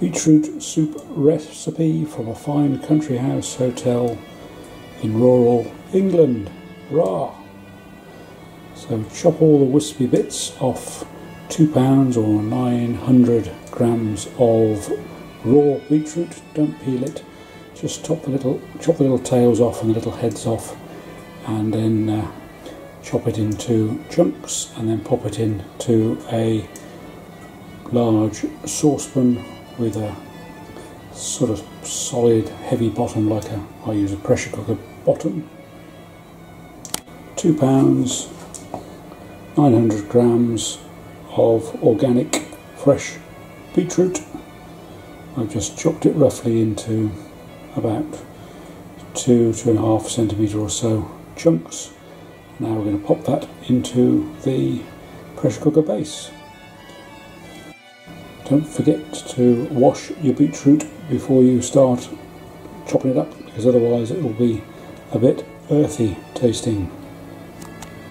beetroot soup recipe from a fine country house hotel in rural England. Hurrah! So chop all the wispy bits off 2 pounds or 900 grams of raw beetroot. Don't peel it, just chop the little tails off and the little heads off, and then chop it into chunks and then pop it into a large saucepan with a sort of solid heavy bottom, like I use a pressure cooker bottom. 2 pounds, 900 grams of organic fresh beetroot. I've just chopped it roughly into about 2–2.5 centimetre or so chunks. Now we're going to pop that into the pressure cooker base. Don't forget to wash your beetroot before you start chopping it up, because otherwise it will be a bit earthy tasting.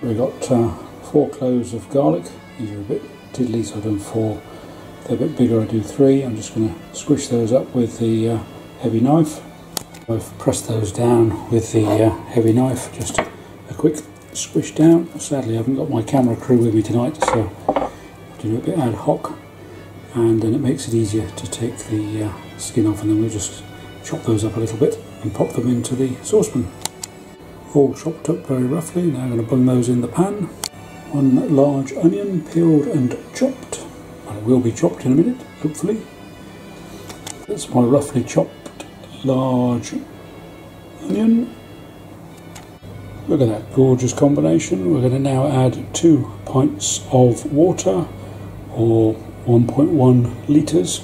We've got 4 cloves of garlic. These are a bit tiddly, so I've done 4. They're a bit bigger, I do 3. I'm just going to squish those up with the heavy knife. I've pressed those down with the heavy knife, just a quick squish down. Sadly I haven't got my camera crew with me tonight, so I do it a bit ad hoc, and then it makes it easier to take the skin off, and then we'll just chop those up a little bit and pop them into the saucepan. All chopped up very roughly. Now I'm going to bung those in the pan. 1 large onion, peeled and chopped. Well, it will be chopped in a minute, hopefully. That's my roughly chopped large onion. Look at that gorgeous combination. We're going to now add 2 pints of water, or 1.1 litres.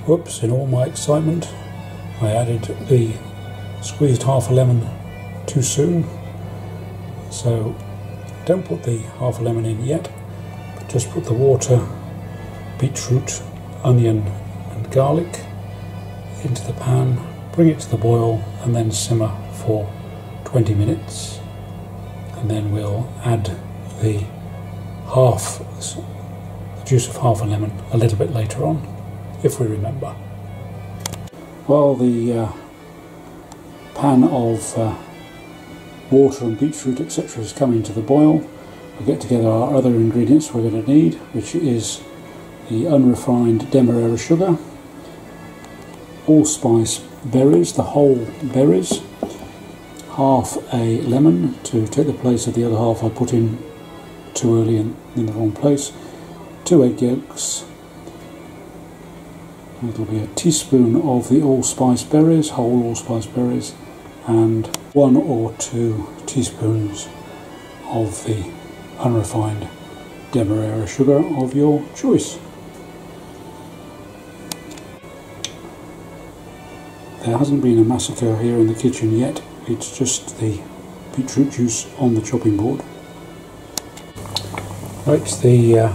Whoops, in all my excitement I added the squeezed half a lemon too soon, so don't put the half a lemon in yet, but just put the water, beetroot, onion and garlic into the pan, bring it to the boil and then simmer for 20 minutes, and then we'll add the juice of half a lemon a little bit later on, if we remember. While the pan of water and beetroot etc. is coming to the boil, we'll get together our other ingredients we're going to need, which is the unrefined demerara sugar, allspice berries, the whole berries, half a lemon to take the place of the other half I put in too early in the wrong place, 2 egg yolks, it'll be a teaspoon of the allspice berries, whole allspice berries, and 1 or 2 teaspoons of the unrefined demerara sugar of your choice. There hasn't been a massacre here in the kitchen yet, it's just the beetroot juice on the chopping board. Right, the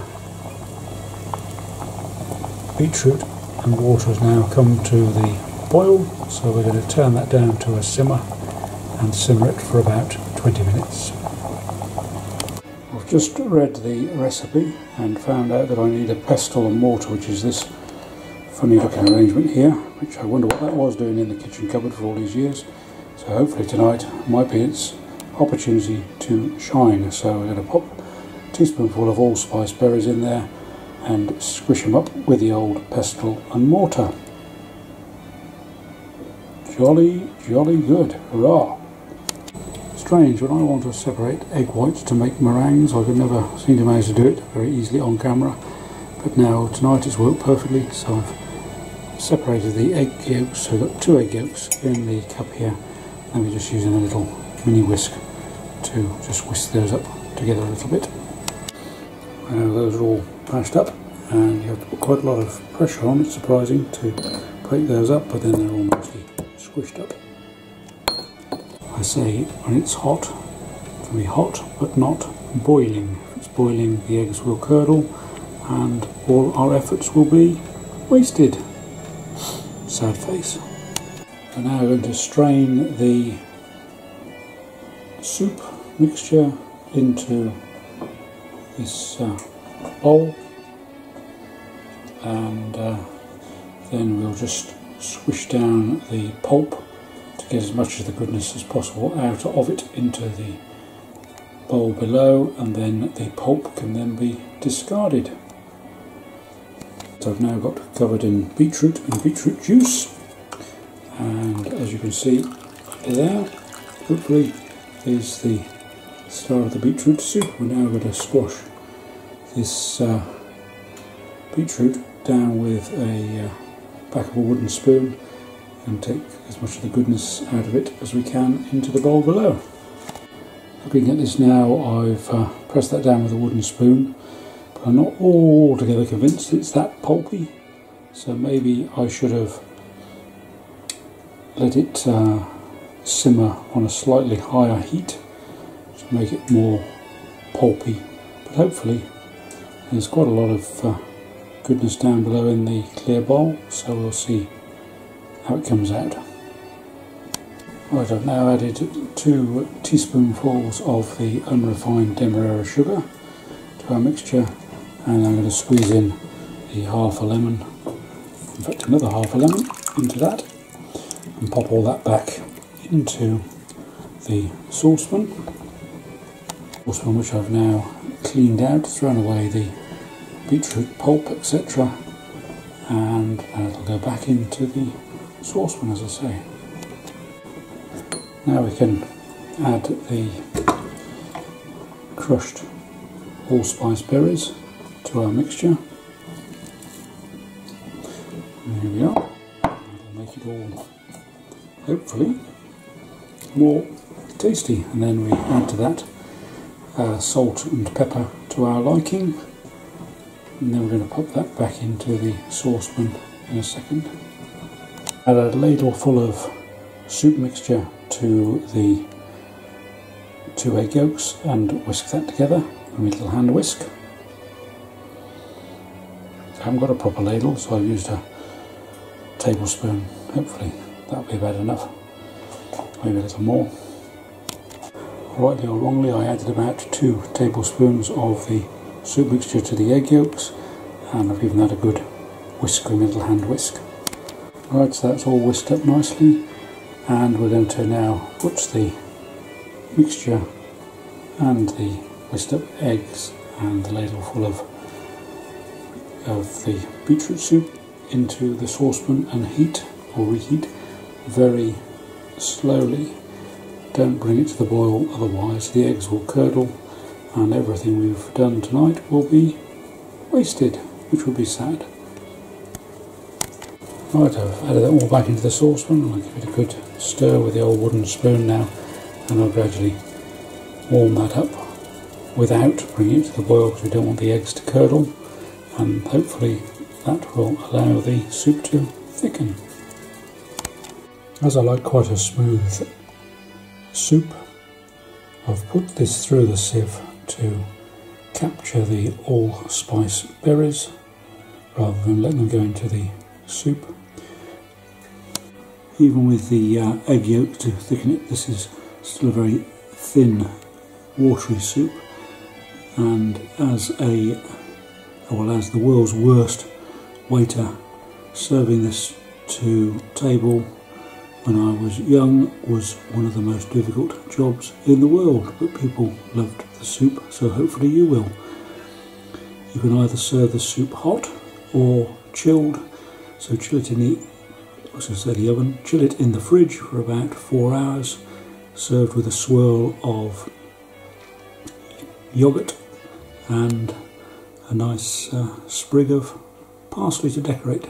beetroot and water has now come to the boil, so we're going to turn that down to a simmer and simmer it for about 20 minutes. I've just read the recipe and found out that I need a pestle and mortar, which is this funny looking arrangement here, which I wonder what that was doing in the kitchen cupboard for all these years. So hopefully tonight might be its opportunity to shine. So we're going to pop a teaspoonful of allspice berries in there and squish them up with the old pestle and mortar. Jolly, jolly good. Hurrah! Strange, when I want to separate egg whites to make meringues, I could never seem to manage to do it very easily on camera. But now, tonight it's worked perfectly, so I've separated the egg yolks, so I've got 2 egg yolks in the cup here, and we're just using a little mini whisk to just whisk those up together a little bit. Now those are all mashed up, and you have to put quite a lot of pressure on, it's surprising, to break those up, but then they're all mostly squished up. I say when it's hot, it can be hot but not boiling. If it's boiling, the eggs will curdle and all our efforts will be wasted. Sad face. We're now going to strain the soup mixture into this bowl. and then we'll just swish down the pulp to get as much of the goodness as possible out of it into the bowl below, and then the pulp can then be discarded. So I've now got covered in beetroot and beetroot juice, and as you can see there, hopefully is the start of the beetroot soup. We're now going to squash this beetroot down with a back of a wooden spoon and take as much of the goodness out of it as we can into the bowl below. Looking at this now, I've pressed that down with a wooden spoon, but I'm not altogether convinced it's that pulpy, so maybe I should have let it simmer on a slightly higher heat to make it more pulpy. But hopefully there's quite a lot of goodness down below in the clear bowl, so we'll see how it comes out. Right, I've now added 2 teaspoonfuls of the unrefined demerara sugar to our mixture, and I'm going to squeeze in the half a lemon, in fact another half a lemon into that, and pop all that back into the saucepan which I've now cleaned out, thrown away the beetroot pulp etc, and it'll go back into the saucepan, as I say. Now we can add the crushed allspice berries to our mixture. And here we are. That'll make it all, hopefully, more tasty. And then we add to that salt and pepper to our liking. And then we're going to pop that back into the saucepan in a second. Add a ladle full of soup mixture to the 2 egg yolks and whisk that together with a little hand whisk. I haven't got a proper ladle, so I've used a tablespoon. Hopefully that'll be about enough, maybe a little more. Rightly or wrongly, I added about 2 tablespoons of the soup mixture to the egg yolks, and I've given that a good whisk with a little hand whisk. Right, so that's all whisked up nicely, and we're going to now put the mixture and the whisked up eggs and the ladle full of the beetroot soup into the saucepan and heat or reheat very slowly. Don't bring it to the boil, otherwise the eggs will curdle and everything we've done tonight will be wasted, which will be sad. Right, I've added it all back into the saucepan, and I'll give it a good stir with the old wooden spoon now, and I'll gradually warm that up without bringing it to the boil, because we don't want the eggs to curdle, and hopefully that will allow the soup to thicken. As I like quite a smooth soup, I've put this through the sieve to capture the allspice berries rather than letting them go into the soup. Even with the egg yolk to thicken it, this is still a very thin, watery soup, and as the world's worst waiter, serving this to table when I was young was one of the most difficult jobs in the world, but people loved the soup, so hopefully you will. You can either serve the soup hot or chilled, so chill it in the oven, chill it in the fridge for about 4 hours, served with a swirl of yoghurt and a nice sprig of parsley to decorate.